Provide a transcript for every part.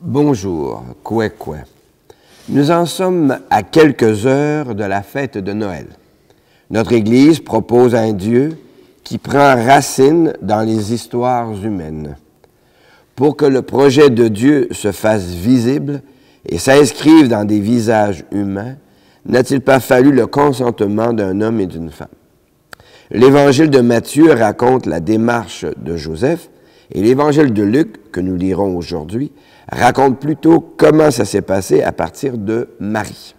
Bonjour, Koué-Koué. Nous en sommes à quelques heures de la fête de Noël. Notre Église propose un Dieu qui prend racine dans les histoires humaines. Pour que le projet de Dieu se fasse visible et s'inscrive dans des visages humains, n'a-t-il pas fallu le consentement d'un homme et d'une femme? L'Évangile de Matthieu raconte la démarche de Joseph et l'Évangile de Luc, que nous lirons aujourd'hui, raconte plutôt comment ça s'est passé à partir de Marie.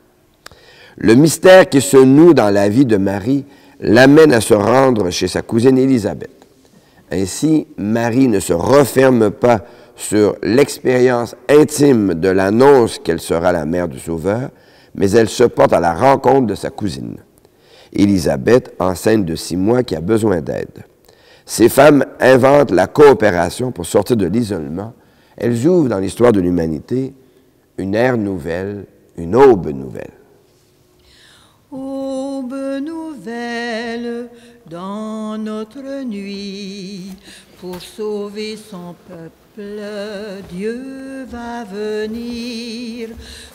Le mystère qui se noue dans la vie de Marie l'amène à se rendre chez sa cousine Élisabeth. Ainsi, Marie ne se referme pas sur l'expérience intime de l'annonce qu'elle sera la mère du Sauveur, mais elle se porte à la rencontre de sa cousine. Élisabeth, enceinte de 6 mois, qui a besoin d'aide. Ces femmes inventent la coopération pour sortir de l'isolement. Elles ouvrent dans l'histoire de l'humanité une ère nouvelle, une aube nouvelle. Aube nouvelle dans notre nuit, pour sauver son peuple, Dieu va venir.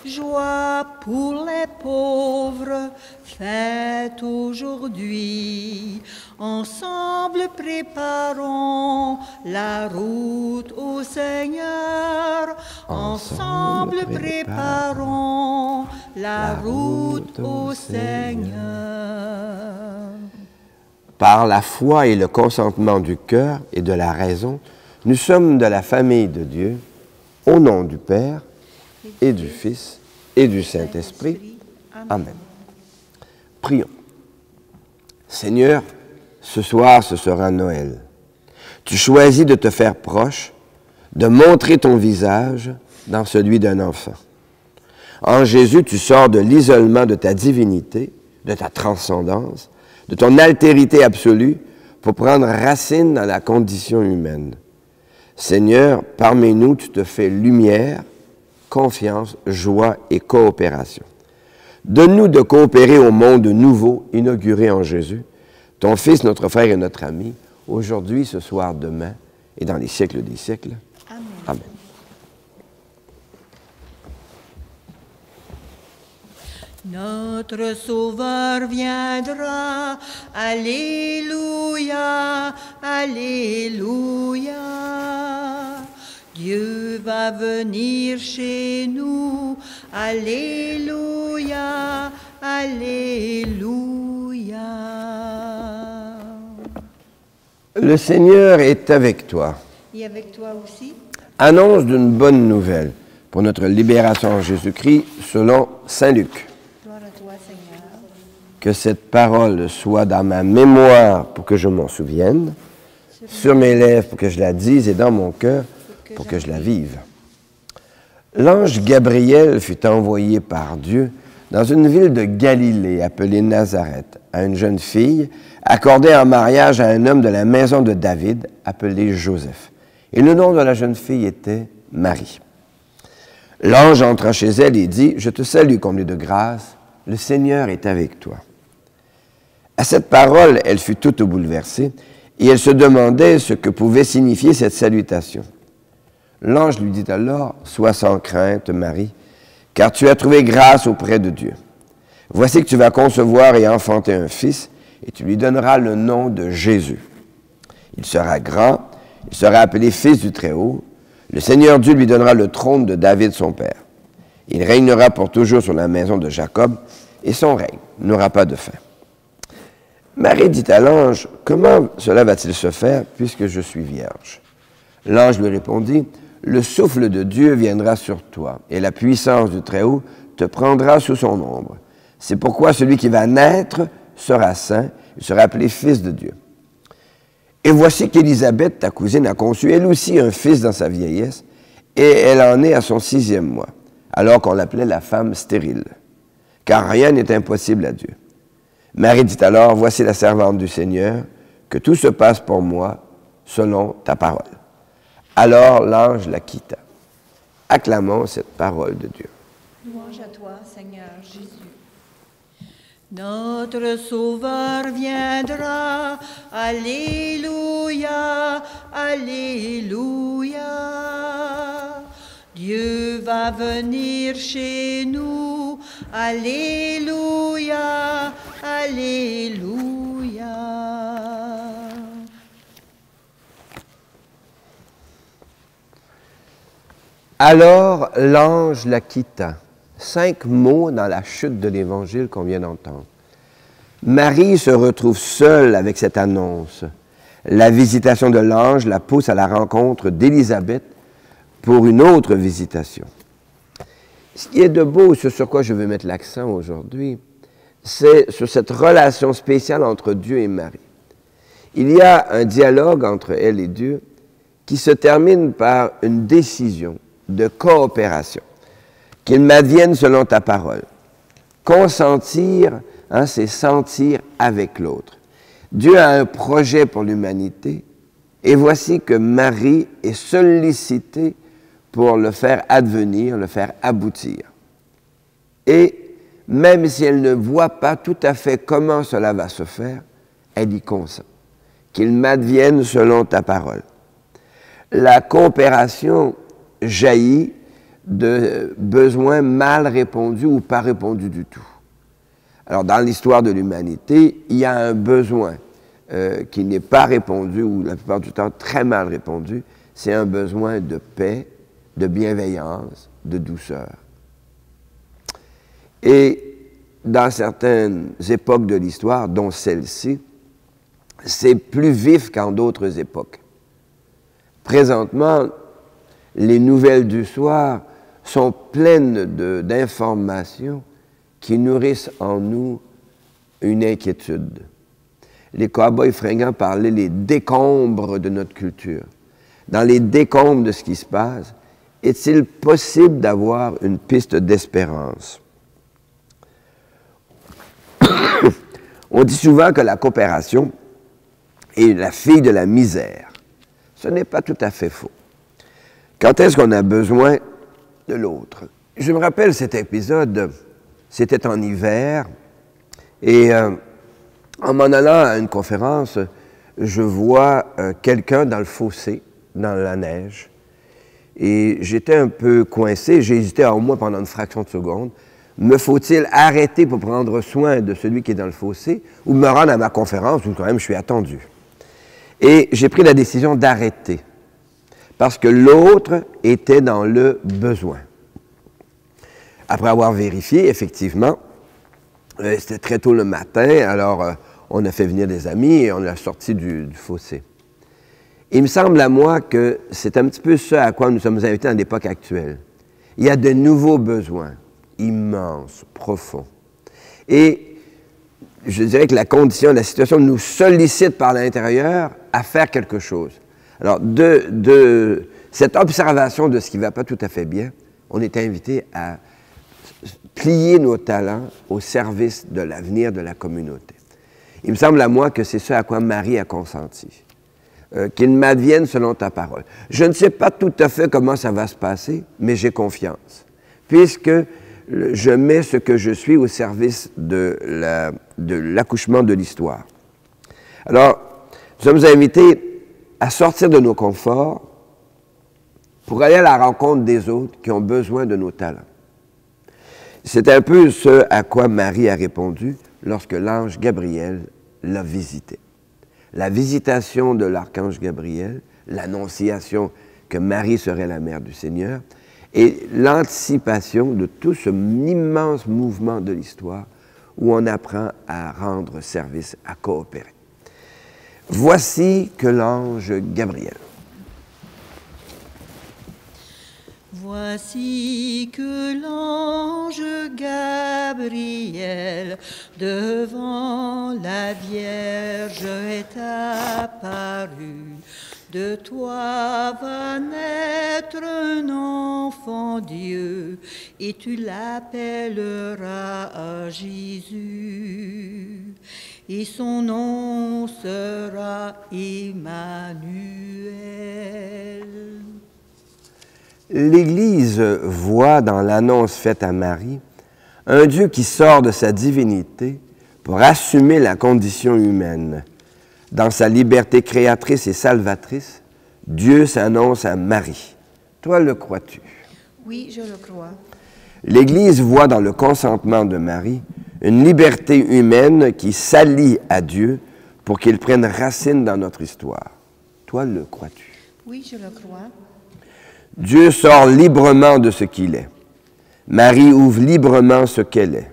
Joie pour les pauvres, fête aujourd'hui. Ensemble préparons la route au Seigneur. Ensemble préparons la route au Seigneur. Par la foi et le consentement du cœur et de la raison, nous sommes de la famille de Dieu, au nom du Père et du Fils et du Saint-Esprit. Amen. Prions. Seigneur, ce soir, ce sera Noël. Tu choisis de te faire proche, de montrer ton visage dans celui d'un enfant. En Jésus, tu sors de l'isolement de ta divinité, de ta transcendance, de ton altérité absolue pour prendre racine dans la condition humaine. Seigneur, parmi nous, tu te fais lumière, confiance, joie et coopération. Donne-nous de coopérer au monde nouveau inauguré en Jésus, ton Fils, notre frère et notre ami, aujourd'hui, ce soir, demain et dans les siècles des siècles. Amen. Amen. Notre Sauveur viendra, Alléluia, Alléluia. Dieu va venir chez nous, Alléluia, Alléluia. Le Seigneur est avec toi. Et avec toi aussi. Annonce d'une bonne nouvelle pour notre libération en Jésus-Christ selon Saint Luc. Gloire à toi, Seigneur. Que cette parole soit dans ma mémoire pour que je m'en souvienne, sur mes lèvres pour que je la dise et dans mon cœur pour que je la vive. L'ange Gabriel fut envoyé par Dieu dans une ville de Galilée appelée Nazareth à une jeune fille accordée en mariage à un homme de la maison de David appelé Joseph. Et le nom de la jeune fille était Marie. L'ange entra chez elle et dit « Je te salue, comblée de grâce, le Seigneur est avec toi. » À cette parole, elle fut toute bouleversée et elle se demandait ce que pouvait signifier cette salutation. L'ange lui dit alors « Sois sans crainte, Marie, car tu as trouvé grâce auprès de Dieu. Voici que tu vas concevoir et enfanter un fils, et tu lui donneras le nom de Jésus. Il sera grand, il sera appelé Fils du Très-Haut. Le Seigneur Dieu lui donnera le trône de David son père. Il régnera pour toujours sur la maison de Jacob, et son règne n'aura pas de fin. » Marie dit à l'ange, « Comment cela va-t-il se faire, puisque je suis vierge? » L'ange lui répondit, « Le souffle de Dieu viendra sur toi, et la puissance du Très-Haut te prendra sous son ombre. C'est pourquoi celui qui va naître sera saint, il sera appelé Fils de Dieu. Et voici qu'Élisabeth, ta cousine, a conçu elle aussi un fils dans sa vieillesse, et elle en est à son 6e mois, alors qu'on l'appelait la femme stérile, car rien n'est impossible à Dieu. Marie dit alors, « Voici la servante du Seigneur, que tout se passe pour moi selon ta parole. » Alors l'ange la quitta. Acclamons cette parole de Dieu. Louange à toi, Seigneur Jésus. Notre Sauveur viendra, Alléluia, Alléluia. Dieu va venir chez nous. Alléluia, Alléluia. Alors l'ange la quitta. 5 mots dans la chute de l'Évangile qu'on vient d'entendre. Marie se retrouve seule avec cette annonce. La visitation de l'ange la pousse à la rencontre d'Élisabeth pour une autre visitation. Ce qui est de beau, ce sur quoi je veux mettre l'accent aujourd'hui, c'est sur cette relation spéciale entre Dieu et Marie. Il y a un dialogue entre elle et Dieu qui se termine par une décision de coopération. Qu'il m'advienne selon ta parole. Consentir, c'est sentir avec l'autre. Dieu a un projet pour l'humanité et voici que Marie est sollicitée pour le faire advenir, le faire aboutir. Et même si elle ne voit pas tout à fait comment cela va se faire, elle y consent. Qu'il m'advienne selon ta parole. La coopération jaillit de besoins mal répondus ou pas répondus du tout. Alors, dans l'histoire de l'humanité, il y a un besoin qui n'est pas répondu, ou la plupart du temps très mal répondu, c'est un besoin de paix, de bienveillance, de douceur. Et dans certaines époques de l'histoire, dont celle-ci, c'est plus vif qu'en d'autres époques. Présentement, les nouvelles du soir sont pleines d'informations qui nourrissent en nous une inquiétude. Les cow-boys fringants parlaient les décombres de notre culture. Dans les décombres de ce qui se passe, est-il possible d'avoir une piste d'espérance? On dit souvent que la coopération est la fille de la misère. Ce n'est pas tout à fait faux. Quand est-ce qu'on a besoin de l'autre? Je me rappelle cet épisode, c'était en hiver, et en m'en allant à une conférence, je vois quelqu'un dans le fossé, dans la neige, et j'étais un peu coincé, j'ai hésité au moins pendant une fraction de seconde. Me faut-il arrêter pour prendre soin de celui qui est dans le fossé ou me rendre à ma conférence où quand même je suis attendu? Et j'ai pris la décision d'arrêter. Parce que l'autre était dans le besoin. Après avoir vérifié, effectivement, c'était très tôt le matin, alors on a fait venir des amis et on l'a sorti du fossé. Il me semble à moi que c'est un petit peu ce à quoi nous sommes invités dans l'époque actuelle. Il y a de nouveaux besoins, immenses, profonds. Et je dirais que la condition, la situation nous sollicite par l'intérieur à faire quelque chose. Alors, de cette observation de ce qui ne va pas tout à fait bien, on est invité à plier nos talents au service de l'avenir de la communauté. Il me semble à moi que c'est ce à quoi Marie a consenti. Qu'il m'advienne selon ta parole. Je ne sais pas tout à fait comment ça va se passer, mais j'ai confiance, puisque je mets ce que je suis au service de l'accouchement de l'histoire. Alors, nous sommes invités à sortir de nos conforts pour aller à la rencontre des autres qui ont besoin de nos talents. C'est un peu ce à quoi Marie a répondu lorsque l'ange Gabriel l'a visité. La visitation de l'archange Gabriel, l'annonciation que Marie serait la mère du Seigneur, et l'anticipation de tout ce immense mouvement de l'histoire où on apprend à rendre service, à coopérer. Voici que l'ange Gabriel. Voici que l'ange Gabriel devant la Vierge est apparu. De toi va naître un enfant Dieu, et tu l'appelleras Jésus. Et son nom sera Emmanuel. L'Église voit dans l'annonce faite à Marie un Dieu qui sort de sa divinité pour assumer la condition humaine. Dans sa liberté créatrice et salvatrice, Dieu s'annonce à Marie. Toi, le crois-tu? Oui, je le crois. L'Église voit dans le consentement de Marie une liberté humaine qui s'allie à Dieu pour qu'il prenne racine dans notre histoire. Toi, le crois-tu? Oui, je le crois. Dieu sort librement de ce qu'il est. Marie ouvre librement ce qu'elle est.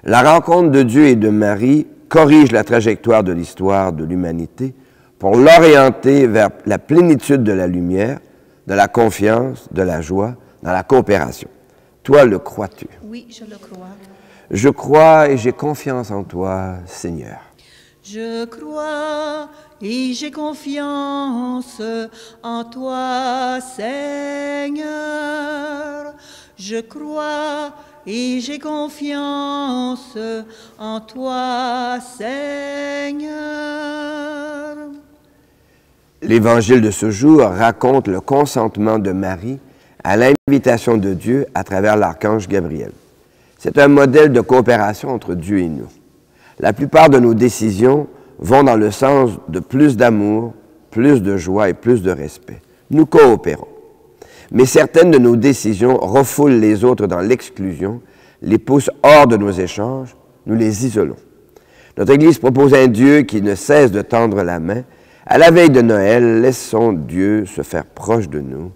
La rencontre de Dieu et de Marie corrige la trajectoire de l'histoire de l'humanité pour l'orienter vers la plénitude de la lumière, de la confiance, de la joie, dans la coopération. Toi, le crois-tu? Oui, je le crois. Je crois et j'ai confiance en toi, Seigneur. Je crois et j'ai confiance en toi, Seigneur. Je crois et j'ai confiance en toi, Seigneur. L'Évangile de ce jour raconte le consentement de Marie à l'invitation de Dieu à travers l'archange Gabriel. C'est un modèle de coopération entre Dieu et nous. La plupart de nos décisions vont dans le sens de plus d'amour, plus de joie et plus de respect. Nous coopérons. Mais certaines de nos décisions refoulent les autres dans l'exclusion, les poussent hors de nos échanges, nous les isolons. Notre Église propose un Dieu qui ne cesse de tendre la main. À la veille de Noël, laissons Dieu se faire proche de nous.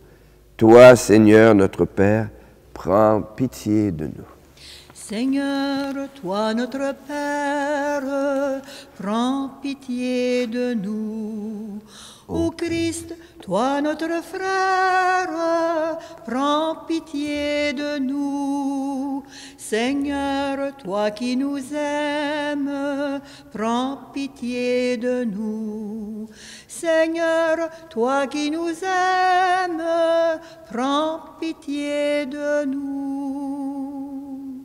Toi, Seigneur, notre Père, prends pitié de nous. Seigneur, toi notre Père, prends pitié de nous. Ô Christ, toi notre frère, prends pitié de nous. Seigneur, toi qui nous aimes, prends pitié de nous. Seigneur, toi qui nous aimes, prends pitié de nous.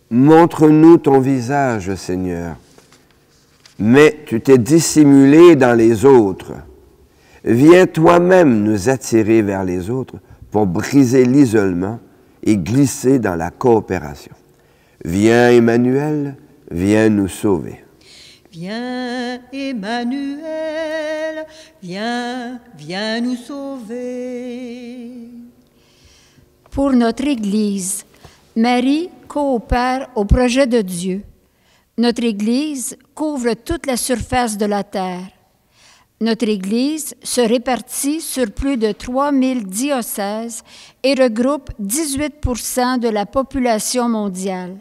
Montre-nous ton visage, Seigneur. Mais tu t'es dissimulé dans les autres. Viens toi-même nous attirer vers les autres pour briser l'isolement et glisser dans la coopération. Viens, Emmanuel, viens nous sauver. Viens, Emmanuel, viens nous sauver. Pour notre Église, Marie coopère au projet de Dieu. Notre Église couvre toute la surface de la terre. Notre Église se répartit sur plus de 3000 diocèses et regroupe 18% de la population mondiale.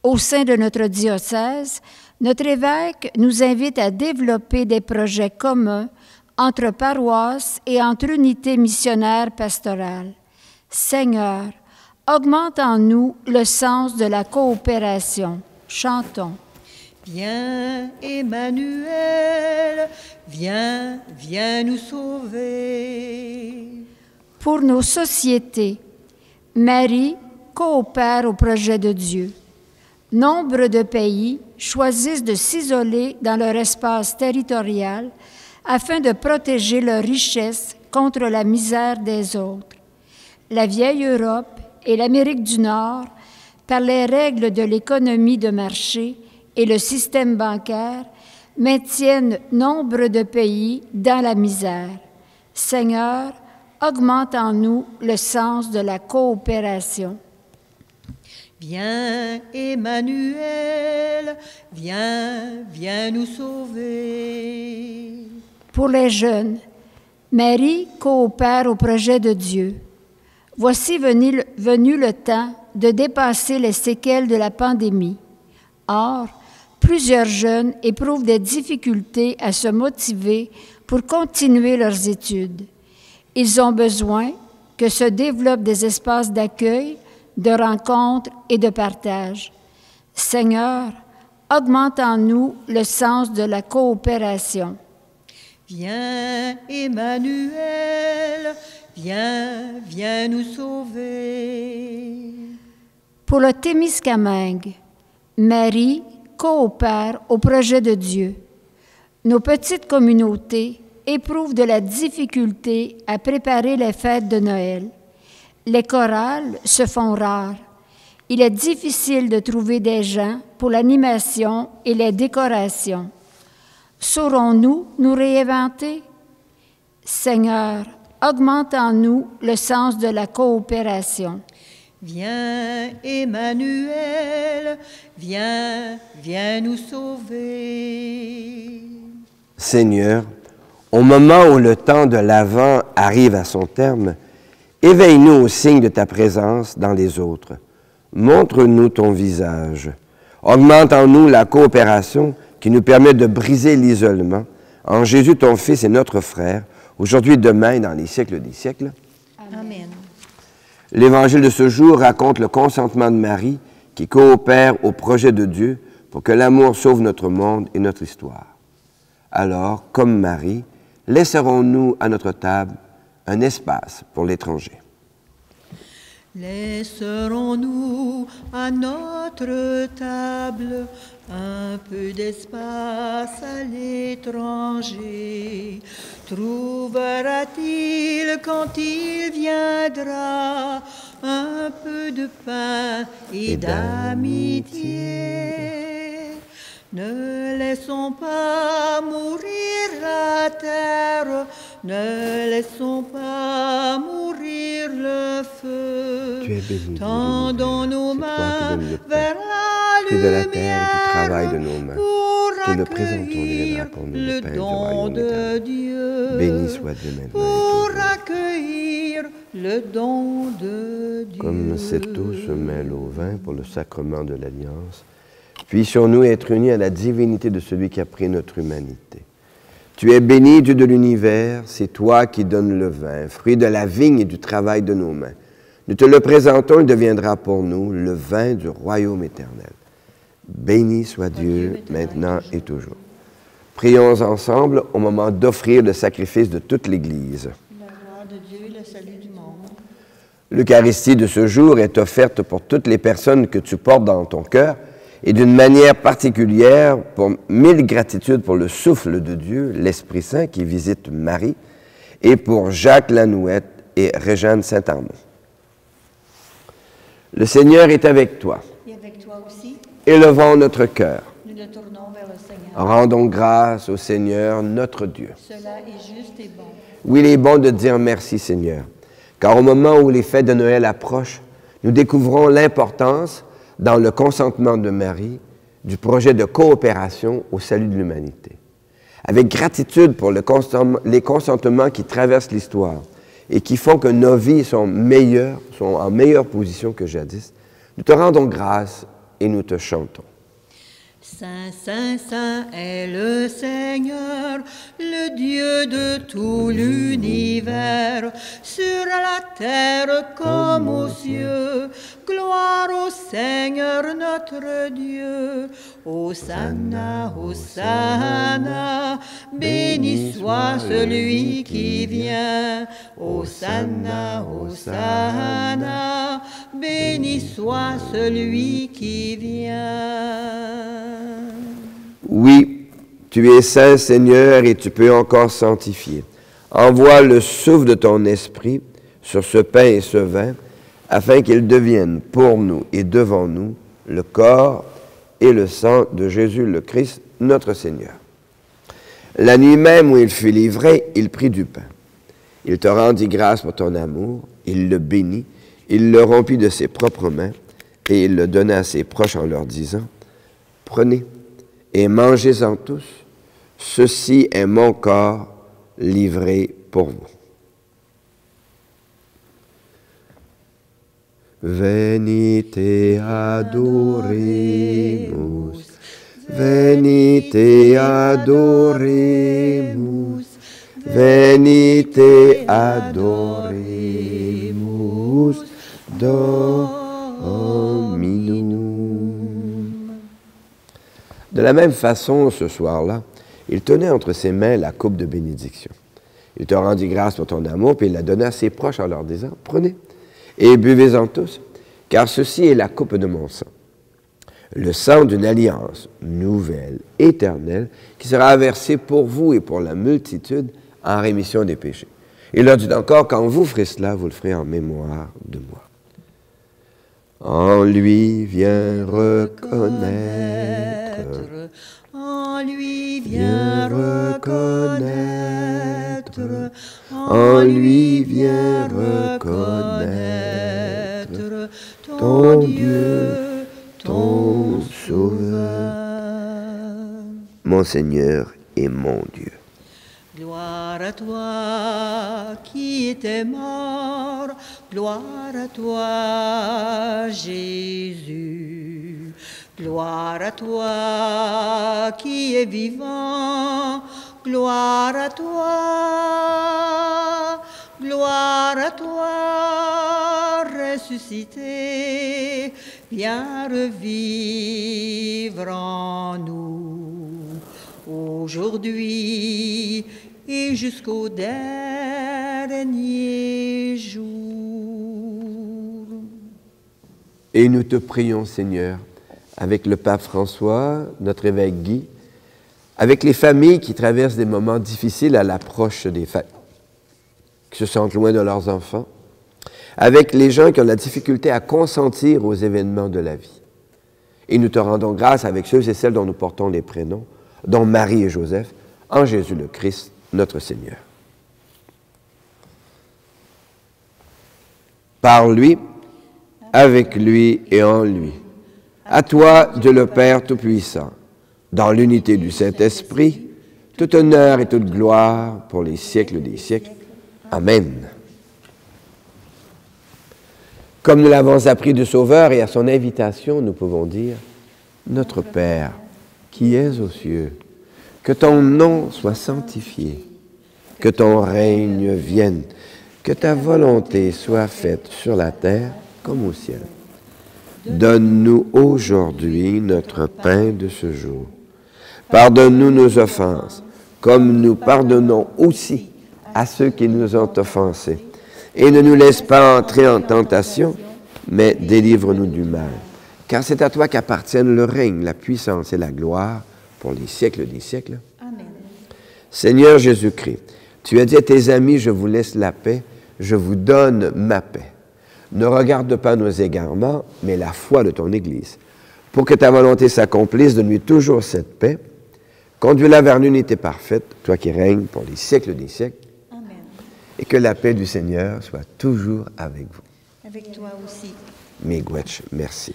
Au sein de notre diocèse, notre évêque nous invite à développer des projets communs entre paroisses et entre unités missionnaires pastorales. Seigneur, augmente en nous le sens de la coopération. Chantons. Viens, Emmanuel, viens nous sauver. Pour nos sociétés, Marie coopère au projet de Dieu. Nombre de pays choisissent de s'isoler dans leur espace territorial afin de protéger leurs richesses contre la misère des autres. La vieille Europe et l'Amérique du Nord, par les règles de l'économie de marché et le système bancaire, maintiennent nombre de pays dans la misère. Seigneur, augmente en nous le sens de la coopération. Viens, Emmanuel, viens nous sauver. Pour les jeunes, Marie coopère au projet de Dieu. Voici venu le temps de dépasser les séquelles de la pandémie. Or, plusieurs jeunes éprouvent des difficultés à se motiver pour continuer leurs études. Ils ont besoin que se développent des espaces d'accueil, de rencontres et de partage. Seigneur, augmente en nous le sens de la coopération. Viens, Emmanuel, viens nous sauver. Pour le Témiscamingue, Marie coopère au projet de Dieu. Nos petites communautés éprouvent de la difficulté à préparer les fêtes de Noël. Les chorales se font rares. Il est difficile de trouver des gens pour l'animation et les décorations. Saurons-nous nous réinventer? Seigneur, augmente en nous le sens de la coopération. Viens, Emmanuel, viens, viens nous sauver. Seigneur, au moment où le temps de l'Avent arrive à son terme, éveille-nous au signe de ta présence dans les autres. Montre-nous ton visage. Augmente en nous la coopération qui nous permet de briser l'isolement. En Jésus, ton Fils et notre frère, aujourd'hui et demain et dans les siècles des siècles. Amen. L'Évangile de ce jour raconte le consentement de Marie qui coopère au projet de Dieu pour que l'amour sauve notre monde et notre histoire. Alors, comme Marie, laisserons-nous à notre table un espace pour l'étranger. Laisserons-nous à notre table un peu d'espace à l'étranger? Trouvera-t-il quand il viendra un peu de pain et d'amitié? Ne laissons pas mourir la terre, ne laissons pas mourir le feu. Tu es béni, Tendons nos mains vers la fruit de la terre et du lumière travail de nos mains. pour Te le présentons, accueillir pour nous, le le pain du don royaume de éternel. Dieu. Béni soit Dieu maintenant et Pour toujours. accueillir le don de Dieu. Comme cette eau se mêle au vin pour le sacrement de l'Alliance, puissions-nous être unis à la divinité de celui qui a pris notre humanité. Tu es béni, Dieu de l'univers, c'est toi qui donnes le vin, fruit de la vigne et du travail de nos mains. Nous te le présentons, il deviendra pour nous le vin du royaume éternel. Béni soit Dieu, maintenant et toujours. Prions ensemble au moment d'offrir le sacrifice de toute l'Église. La gloire de Dieu, le salut du monde. L'Eucharistie de ce jour est offerte pour toutes les personnes que tu portes dans ton cœur et d'une manière particulière, pour mille gratitudes pour le souffle de Dieu, l'Esprit Saint qui visite Marie, et pour Jacques Lanouette et Réjeanne Saint-Armand. Le Seigneur est avec toi. Et avec toi aussi, Élevons notre cœur. nous nous tournons vers le Seigneur. Rendons grâce au Seigneur, notre Dieu. Cela est juste et bon. Oui, il est bon de dire merci, Seigneur, car au moment où les fêtes de Noël approchent, nous découvrons l'importance, dans le consentement de Marie, du projet de coopération au salut de l'humanité. Avec gratitude pour les consentements qui traversent l'histoire et qui font que nos vies sont en meilleure position que jadis, nous te rendons grâce et nous te chantons. Saint, Saint, Saint est le Seigneur, le Dieu de tout l'univers, sur la terre comme aux cieux. Gloire au Seigneur notre Dieu. Hosanna, Hosanna, béni soit celui qui vient. Hosanna, Hosanna, béni soit celui qui vient. Oui, tu es saint, Seigneur, et tu peux encore sanctifier. Envoie le souffle de ton esprit sur ce pain et ce vin, afin qu'ils deviennent pour nous et devant nous le corps et le sang de Jésus le Christ, notre Seigneur. La nuit même où il fut livré, il prit du pain. Il te rendit grâce pour ton amour, il le bénit, il le rompit de ses propres mains, et il le donna à ses proches en leur disant, « Prenez et mangez-en tous, ceci est mon corps livré pour vous. » Venite adoremus, venite adoremus, venite adoremus Dominum. De la même façon, ce soir-là, il tenait entre ses mains la coupe de bénédiction. Il te rendit grâce pour ton amour, puis il la donna à ses proches en leur disant, « Prenez et buvez-en tous, car ceci est la coupe de mon sang, le sang d'une alliance nouvelle, éternelle, qui sera versé pour vous et pour la multitude en rémission des péchés. » Il leur dit encore, « Quand vous ferez cela, vous le ferez en mémoire de moi. » En lui viens reconnaître, en lui viens reconnaître en lui viens reconnaître ton Dieu, ton Sauveur. Mon Seigneur et mon Dieu. Gloire à toi qui étais mort, gloire à toi Jésus. Gloire à toi qui es vivant, gloire à toi ressuscité, viens revivre en nous, aujourd'hui et jusqu'au dernier jour. Et nous te prions, Seigneur, avec le pape François, notre évêque Guy, avec les familles qui traversent des moments difficiles à l'approche des fêtes, qui se sentent loin de leurs enfants, avec les gens qui ont la difficulté à consentir aux événements de la vie. Et nous te rendons grâce avec ceux et celles dont nous portons les prénoms, dont Marie et Joseph, en Jésus le Christ, notre Seigneur. Par lui, avec lui et en lui. À toi, Dieu le Père Tout-Puissant, dans l'unité du Saint-Esprit, tout honneur et toute gloire pour les siècles des siècles. Amen. Comme nous l'avons appris du Sauveur et à son invitation, nous pouvons dire « Notre Père, qui es aux cieux, que ton nom soit sanctifié, que ton règne vienne, que ta volonté soit faite sur la terre comme au ciel. Donne-nous aujourd'hui notre pain de ce jour. Pardonne-nous nos offenses, comme nous pardonnons aussi à ceux qui nous ont offensés. Et ne nous laisse pas entrer en tentation, mais délivre-nous du mal. Car c'est à toi qu'appartiennent le règne, la puissance et la gloire pour les siècles des siècles. Amen. Seigneur Jésus-Christ, tu as dit à tes amis, je vous laisse la paix, je vous donne ma paix. Ne regarde pas nos égarements, mais la foi de ton Église. Pour que ta volonté s'accomplisse, donne-lui toujours cette paix. Conduis-la vers l'unité parfaite, toi qui règnes pour les siècles des siècles. Amen. Et que la paix du Seigneur soit toujours avec vous. Avec toi aussi. Miigwech, merci.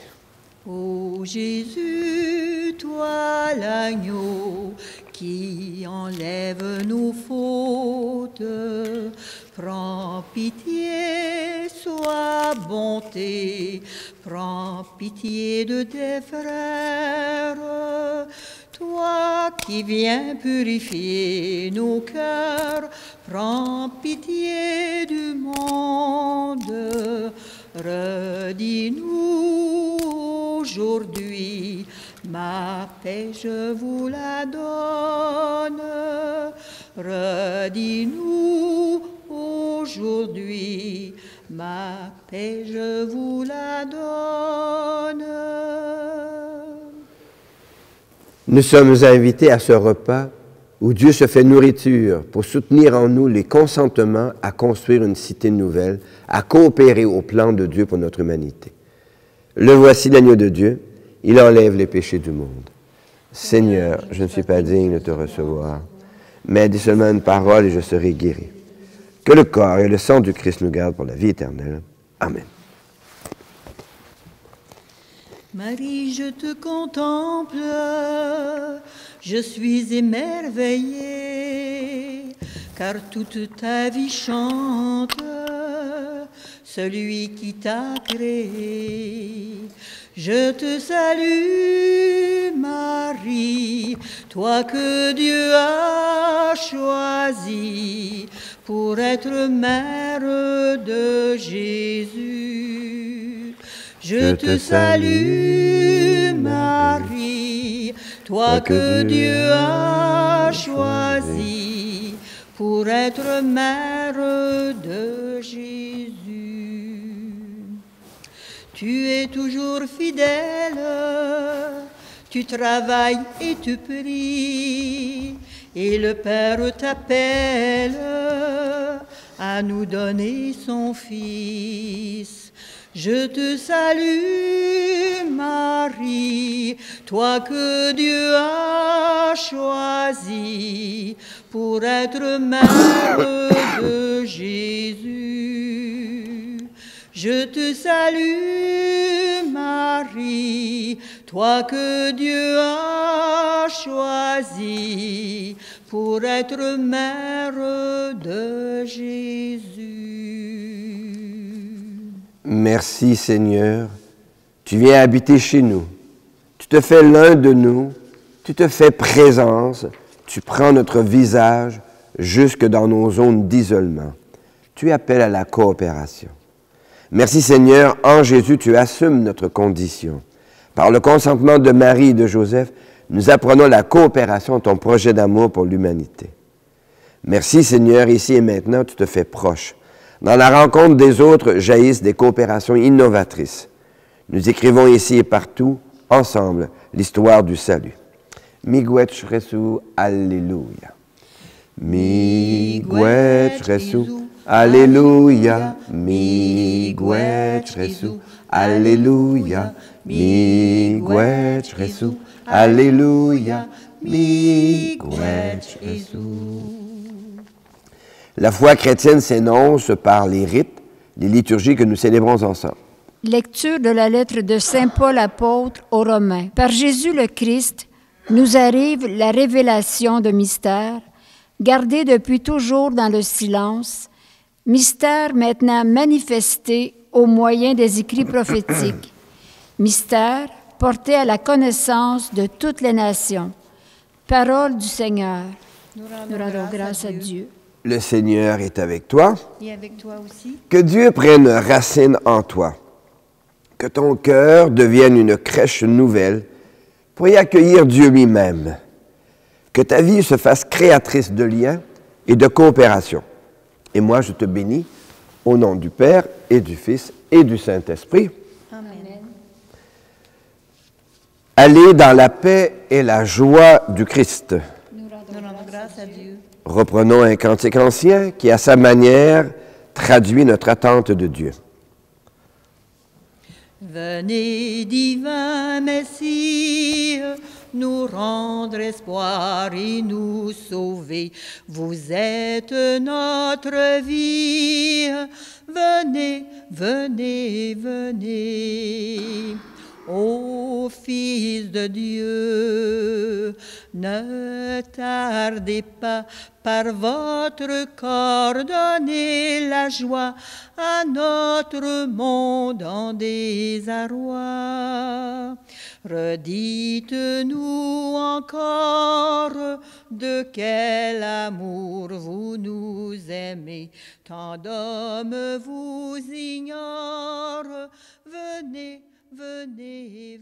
Ô Jésus, toi l'agneau qui enlève nos fautes, prends pitié, sois bonté, prends pitié de tes frères. Toi qui viens purifier nos cœurs, prends pitié du monde. Redis-nous aujourd'hui, ma paix je vous la donne. Redis-nous aujourd'hui, ma paix je vous la donne. Nous sommes invités à ce repas où Dieu se fait nourriture pour soutenir en nous les consentements à construire une cité nouvelle, à coopérer au plan de Dieu pour notre humanité. Le voici l'agneau de Dieu, il enlève les péchés du monde. Seigneur, je ne suis pas digne de te recevoir, mais dis seulement une parole et je serai guéri. Que le corps et le sang du Christ nous gardent pour la vie éternelle. Amen. Marie, je te contemple, je suis émerveillée, car toute ta vie chante celui qui t'a créé. Je te salue, Marie, toi que Dieu a choisie pour être mère de Jésus. Je te salue, Marie, toi que Dieu a choisie pour être mère de Jésus. Tu es toujours fidèle, tu travailles et tu pries, et le Père t'appelle à nous donner son Fils. Je te salue, Marie, toi que Dieu a choisie pour être mère de Jésus. Je te salue, Marie, toi que Dieu a choisie pour être mère de Jésus. Merci Seigneur, tu viens habiter chez nous, tu te fais l'un de nous, tu te fais présence, tu prends notre visage jusque dans nos zones d'isolement. Tu appelles à la coopération. Merci Seigneur, en Jésus, tu assumes notre condition. Par le consentement de Marie et de Joseph, nous apprenons la coopération de ton projet d'amour pour l'humanité. Merci Seigneur, ici et maintenant, tu te fais proche. Dans la rencontre des autres jaillissent des coopérations innovatrices. Nous écrivons ici et partout, ensemble, l'histoire du salut. Miigwech Resu, Alléluia. Miigwech Resu, Alléluia. Miigwech Resu, Alléluia. Miigwech Resu, Alléluia. Miigwech Resu. La foi chrétienne s'énonce par les rites, les liturgies que nous célébrons ensemble. Lecture de la lettre de Saint Paul apôtre aux Romains. Par Jésus le Christ, nous arrive la révélation de mystère, gardé depuis toujours dans le silence, mystère maintenant manifesté au moyen des écrits prophétiques, mystère porté à la connaissance de toutes les nations. Parole du Seigneur. Nous rendons grâce à Dieu. Le Seigneur est avec toi. Et avec toi aussi. Que Dieu prenne racine en toi. Que ton cœur devienne une crèche nouvelle pour y accueillir Dieu lui-même. Que ta vie se fasse créatrice de liens et de coopération. Et moi, je te bénis au nom du Père et du Fils et du Saint-Esprit. Amen. Allez dans la paix et la joie du Christ. Nous rendons grâce à Dieu. Reprenons un cantique ancien qui, à sa manière, traduit notre attente de Dieu. Venez, divin Messie, nous rendre espoir et nous sauver. Vous êtes notre vie. Venez, venez, venez. Ô Fils de Dieu, ne tardez pas, par votre corps donnez la joie à notre monde en désarroi. Redites-nous encore de quel amour vous nous aimez, tant d'hommes vous ignorent. Venez, venez,